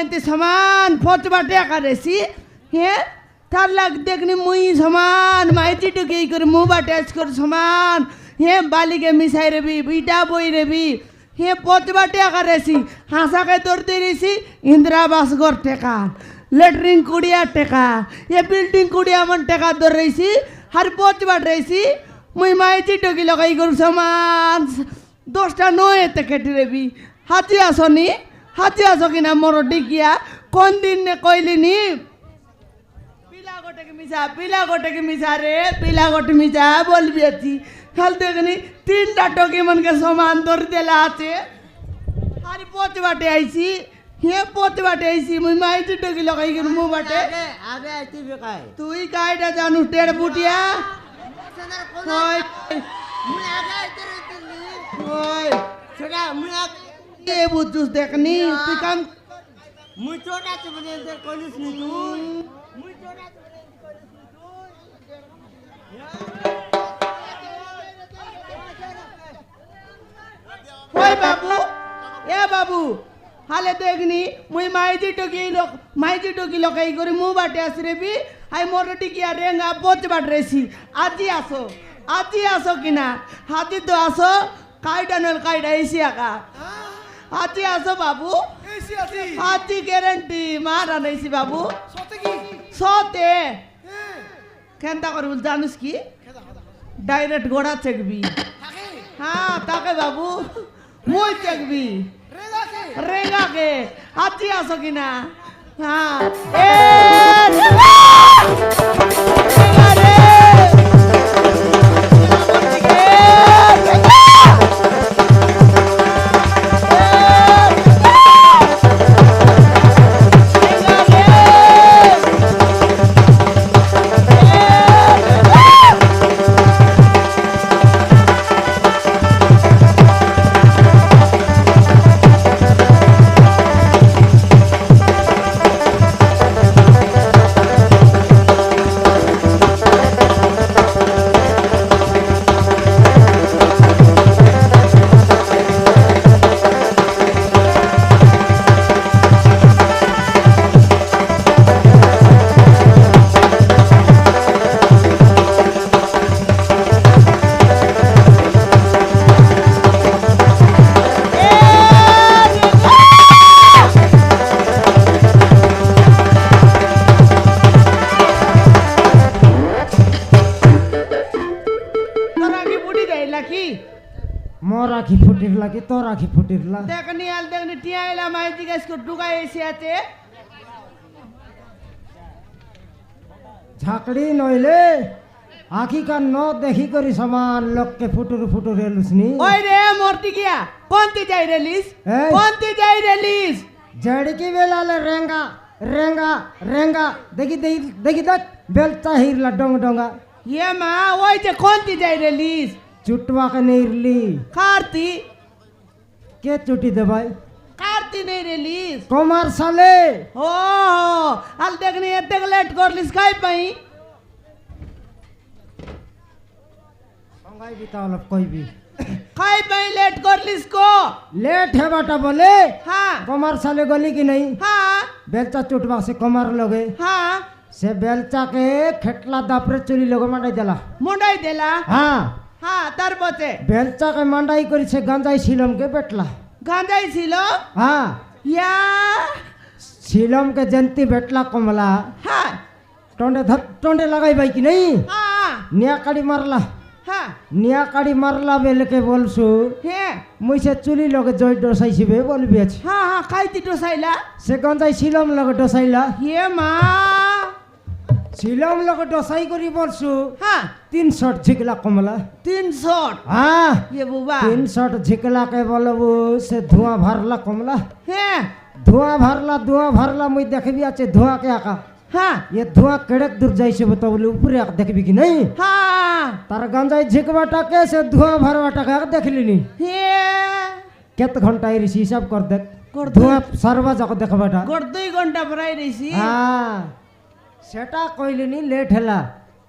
এতে সমান ফচবাটে একা রেছি হ্যাঁ তার লাগ দেখনি মুই সমান মাইতি টুকি করে মু বাটেজ করে সমান হ্যাঁ বালিকে মিশাই রেবি বিটা বই রেবি হ্যাঁ পচবাটে একা রেছি হাসাকে ধরতে রেছি ইন্দিরাবাস ঘর টেকা লেটরিন কুড়িয়া টেকা এ বিল্ডিং কুড়িয়া মন টেকা ধর রয়েছি আর পচবাট রয়েছি মুই মাইতি টুকি লগাই করে সমান 10টা নয় এতে কেটে রেবি হাতি আসনি হাতি আসো কিনা মোর ডিকিয়া কোন দিন নে কইলিনি পিলা গোটে মিশা রে পিলা গোটে মিশা বলবি আছি খাল দেখনি 3টা টকি মনকে সমান ধরে দেলা আছে আর পথ বাটে আইছি হে পথ বাটে আইছি মুই মাইটি টকি লগাই গেল মু বাটে আগে আইতি বেকাই তুই কাইটা জানু টেড় বুটিয়া ওই মুই আগে আইতে রইতলি ওই সেটা মুই এ বুঝুস দেখনি তুই কাম মুই চোটা চুবনে দের কইলিস নি তুই মুই চোটা চুবনে কইলিস নি তুই ওই বাবু এ বাবু হালে দেখনি মুই মাইজি টকি লকাই করে মু বাটে আসি রেবি আই মোর টিকিয়া রেঙ্গা বোচ বাট রেছি আজি আসো কিনা হাতি তো আসো কাইটা নল কাইটা এসি আকা আজি আসো বাবু হাতি গ্যারান্টি মারা নাইছি বাবু সতে কেনতা করে বল জানিস কি ডাইরেক্ট গোড়া চেকবি হ্যাঁ তাকে বাবু মই চেকবি রেঙ্গাকে আজি আসো কিনা হ্যাঁ এ রাখি ফুটির লাগি তো রাখি ফুটির লা দেখনি টিয়াইলা মাই জিজ্ঞেস করে ঢুকাই এসে আছে ঝাকড়ি নইলে আখি কান ন দেখি করি সমান লোককে ফুটুর এলুসনি ওই রে মরতি গিয়া কোনতি যাই রেলিস জড়কি বেলালে রেঙ্গা দেখি দেখ বেলতা হিরলা ডঙ্গা ये माँ वही जे कोंती जाई रेलिस चुटवा के नहीं रली कार्ती के चुटी दे भाई कार्ती नहीं रेलिस कुमार साले हो हाल देखनी ये तक लेट कर लिस काई पाई संगाई बिताओ लब कोई भी काई पाई लेट कर लिस को लेट है बाटा बोले हाँ कुमार साले गली की नहीं हाँ बेलचा चुटवा से कुमार लोगे हाँ से बेलचा के खेटला दापरे चुरी लोगे मंडाई देला हाँ हाँ तार बोते बेलचा के मंडाई करी से गंजाई सिलम के बेटला गांजाई सिलो हाँ या सिलम के जंती बेटला कमला हाँ टोंडे लगाई भाई की नहीं हाँ निया काड़ी मारला बेल के बोलसु हे मुझसे चुली लोगे जोई डोसाई सिबे बोल बेच हाँ हाँ काई डोसाइला से गंजाई सिलम लोगे डोसाइला ये माँ सिलम लोगे डोसाई करी बोलसु हाँ 3 शॉट झिकला कमला 3 शॉट हाँ ये बुबा 3 शॉट झिकला के बोलबो से धुआं भरला कमला हे धुआं भरला मुई देखबी आचे धुआं के आका हाँ ये धुआं केड़क दूर जाई से बताओ ऊपर आक देखबी की नहीं हाँ तार गंजाई झिकबाटा के से धुआं भरवाटा के देख लिनी हे केत घंटा इरी हिसाब कर दे कर धुआं सरवा जाको देखबाटा गोड़ 2 घंटा भराई रही हाँ सेटा कइलिनी लेट हला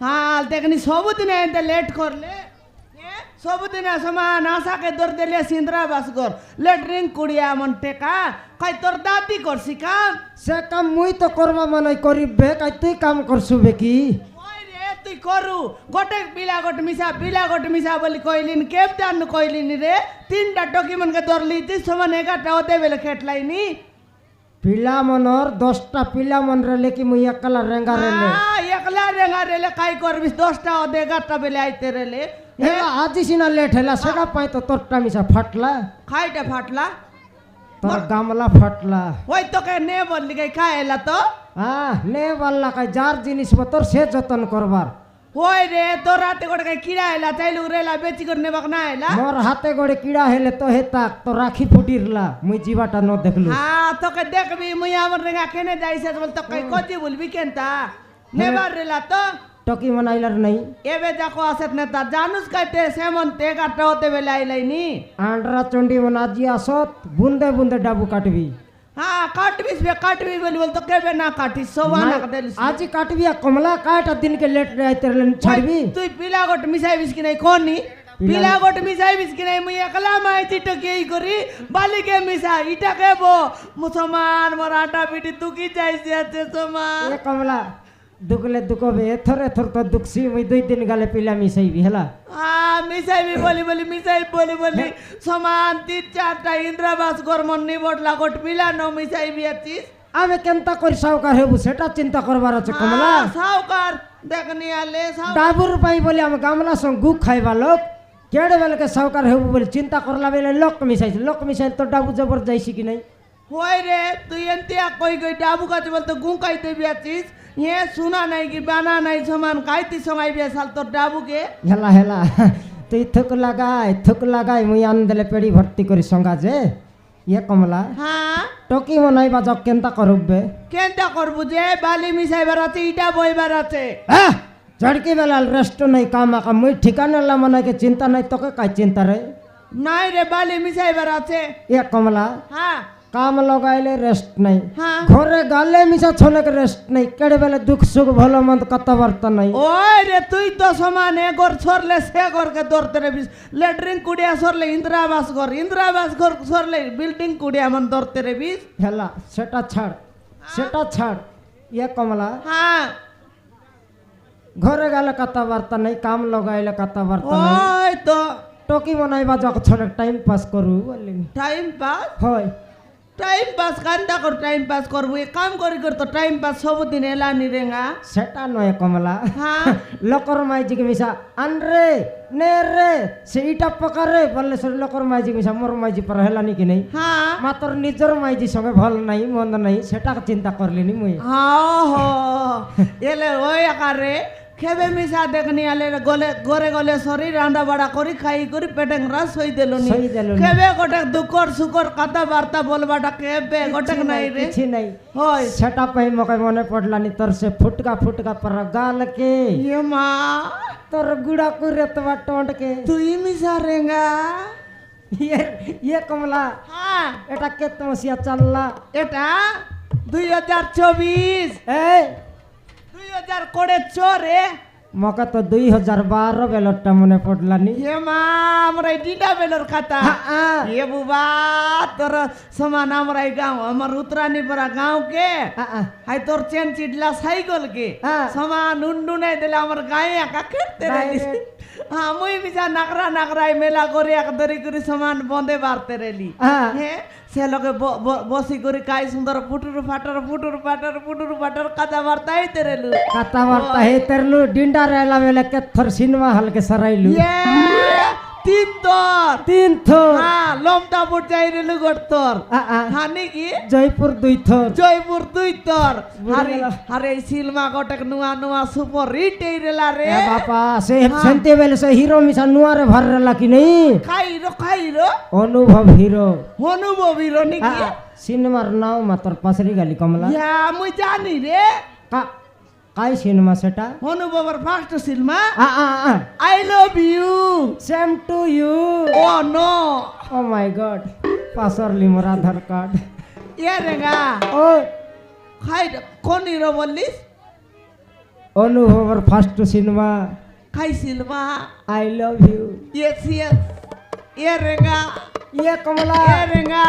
हाँ देखनी सबुदिन एंत लेट करले ସବୁଦିନ ସମାନ ଆଶାକେ ଦର ଦେଲେ ସିନ୍ଦ୍ରା ବାସଗର ଲେଟ୍ରିନ୍ କୁଡ଼ିଆ ମନ ଟେକା କାଇ তোর দাদি করছি কাম সে কাম মুই তো করবা মানে করিবে কাই তুই কাম করছু বে কি ওই রে তুই করু গোটে বিলা গোটে মিশা বলি কইলিন কেব জান কইলিন রে তিনটা টকি মনকে ধরলি তুই সমান 11টা হতে বেলে খেটলাইনি পিলা মনর 10টা পিলা মন রেলে কি মুই একলা রেঙ্গা রেলে একলা রেঙ্গা রেলে কাই করবিস 10টা হতে 11টা বেলে আইতে রেলে হেলা আজি সিনা লেট হেলা সেটা পাই তো তোরটা মিশা ফাটলা খাইটা ফাটলা তোর গামলা ফাটলা ওই তোকে নে বললি গাই খাইলা তো নে বললা কাই যার জিনিস তোর সে যতন করবার ওই রে তোর হাতে গোটে গাই কিড়া এলা চাইলু রেলা বেচি করে নেবাক না এলা মোর হাতে গড়ে কিড়া হেলে তো হেতাক তো রাখি ফুটিরলা মুই জিবাটা ন দেখলু তোকে দেখবি মুই আমার রেঙ্গা কেনে যাইছে বল তোকে কজি বলবি কেনতা নেবার রেলা তো টকি মনাইলার নাই এবে দেখো আসেত নেতা জানুস কাইতে সেমন 11টা হতে বেলে আইলাইনি আন্ডরা চন্ডি মন আজি আসত বুন্দে বুন্দে ডাবু কাটবি কাটবি বলি বল তো কেবে না কাটিস সবানা কাটেলিস আজি কাটবি কমলা কাটা দিন के लेट रे आइते ছাড়বি তুই পিলা গট মিশাইবিস কি নাই কোনি পিলা গট মিশাইবিস কি নাই মুই একলা মাইতি টকি এই করি বালিকে মিশা ইটা কেবো মুসলমান মরাটা বিটি তুকি চাইছে আছে সমান এ কমলা দুকলে দুকবে এথর এথর তো দুকসি মুই 2 দিন গালে পিলা মিশাইবি হেলা মিশাইবি বলি সমান 3-4টা ইন্দ্রাবাস গরমন নিবটলা গট পিলা ন মিশাইবি আছিস আমি কেনতা করি সাউকার হেবু সেটা চিন্তা করবার আছে কমলা সাউকার দেখনি আলে ডাবুর পাই বলি আমি গামলা সঙ্গ গু খাইবা লোক কেড়ে বেলে কে সাউকার হেবু বলি চিন্তা করলা বেলে লোক মিশাইছে তো ডাবু জবর যাইছি কি নাই হই রে তুই এন্তিয়া কই ডাবু কাছে বলতো গু খাইতে বিয়াছিস ये सुना नहीं कि बाना नहीं समान कायती संगाई बे साल तो डाबू के हेला তুই থুক লাগাই মুই আন দেলে পেড়ি ভর্তি করি সঙ্গা যে ইয়ে কমলা হ্যাঁ টকি মনাই বাজক কেনতা করবে কেনতা করবু যে বালি মিশাইবার আছে ইটা বইবার আছে ঝড়কি বেলাল রেস্ট নাই কাম মুই ঠিকানা লা মনাইকে চিন্তা নাই তোকে কাই চিন্তা রে নাই রে বালি মিশাইবার আছে ইয়ে কমলা হ্যাঁ কাম লগাইলে রেস্ট নাই হ্যাঁ ঘরে গালে মিশা ছনেক রেস্ট নাই কেড়ে বেলে দুঃখ সুখ ভালো মন্দ কথাবার্তা নাই ওই রে তুই তো সমান এগর ছরলে সে ঘরকে ধরতে রে লেটরিন কুড়িয়া সরলে ইন্দিরাবাস ঘর সরলে বিল্ডিং কুড়িয়া মন ধরতে রে বিস হেলা সেটা ছাড় ইয়ে কমলা হ্যাঁ ঘরে গেলে কথাবার্তা নাই কাম লগাইলে কথাবার্তা নাই ওই তো টকি মনাইবা যখন ছনেক টাইম পাস করু বললি টাইম পাস হয় টাইম পাস কান্দা কর টাইম পাস করবো এ কাম করি তো টাইম পাস সবদিন এলানি রেঙ্গা সেটা নয় কমলা হ্যাঁ লোকর মাইজিকে মিশা আনরে নে রে সেইটা পকারে বললে সে লোকর মাইজি মিশা মোর মাইজি পর হেলানি কি নাই হ্যাঁ মাতর নিজর মাইজি সঙ্গে ভাল নাই মন্দ নাই সেটা চিন্তা করলিনি মুই এলে ওই আকারে খেবে মিশা দেখনি আলে গলে শরীর রান্না বাড়া করি খাই করি পেটেং রাস হই দেলুনি খেবে গোটে দুকর সুকর কথা বার্তা বলবাটা খেবে গোটে নাই রে কিছু নাই হয় সেটা পাই মকে মনে পড়লানি তোর সে ফুটকা পর গাল কে ইয়ে মা তোর গুড়া করে তোমা টন্ট কে তুই মিশা রেঙ্গা ইয়ে কমলা হ্যাঁ এটা কে তোমাসিয়া চাললা এটা 2024 এই 2024 রে মকা তো 2012 বেলটা মনে পড়লানি এ মা আমরা ডিডা বেলর খাতা এ বুবা তোর সমান আমরা গাঁও আমার উত্তরানি পরা গাঁও কে হাই তোর চেন চিডলা সাইকেল কে সমান উন্ডু নাই দিলে আমার গায়ে একা খেতে রেলি হ্যাঁ মুই বিজা নাকরাই মেলা করে এক দরি করে সমান বন্ধে বাড়তে রেলি হ্যাঁ সে লোকে বসি করে কাই সুন্দর ফুটুর ফাটার কথাবার্তা হইতে রেলু কথাবার্তা হেতেরলু ডিন্ডা রেলা বেলে কে থর সিনেমা হলকে সরাইলু তিন থর হ্যাঁ লমটা বুট যাই রেলু গড়তর হ্যাঁ নাকি জয়পুর 2 থর আরে সিনেমা গটক নুয়া সুপার হিট এই রেলা রে বাপা সে সেন্তে বেলে সে হিরো মিশা নুয়ারে ভর রেলা কি নাই খাইরো অনুভব হিরো নাকি সিনেমার নাম মাতর পাশরি গালি কমলা মুই জানি রে কাই সিনেমা সেটা অনুভবের first cinema I love you same to you oh no oh my god পাসরলি মোর আধার কার্ড এ রেঙ্গা ও খাই কোন হিরো বললিস অনুভবের ফার্স্ট সিনেমা খাইছিল মা I love you yes yes এ রেঙ্গা ইয়ে কমলা এ রেঙ্গা